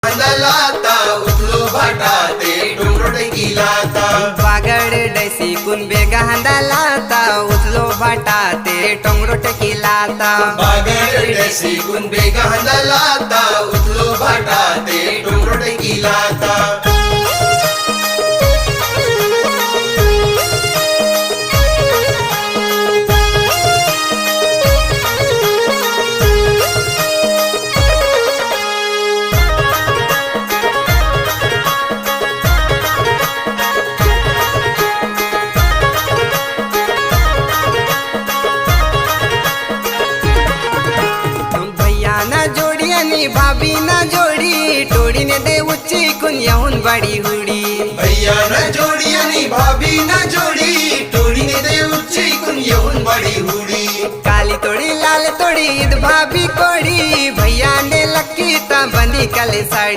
अंदलाता उचलो भाटा ते डोंगरोट किलाता बागड डैसी कुणबे गांधालाता उचलो भाटा ते टोंगरोट किलाता बागड डैसी कुणबे गांधालाता उचलो भाटा ते डोंगरोट किलाता भाभी ना जोडी टोडीने दे उच्ची कुन येऊन बाडी हुडी भैया ना जोडी आणि भाभी ना जोडी टोडीने दे उच्ची कुन येऊन बाडी हुडी काली तोडी लाल तोडी ईद भाभी कोडी भैया ने लक्की ता बंदी कले साडी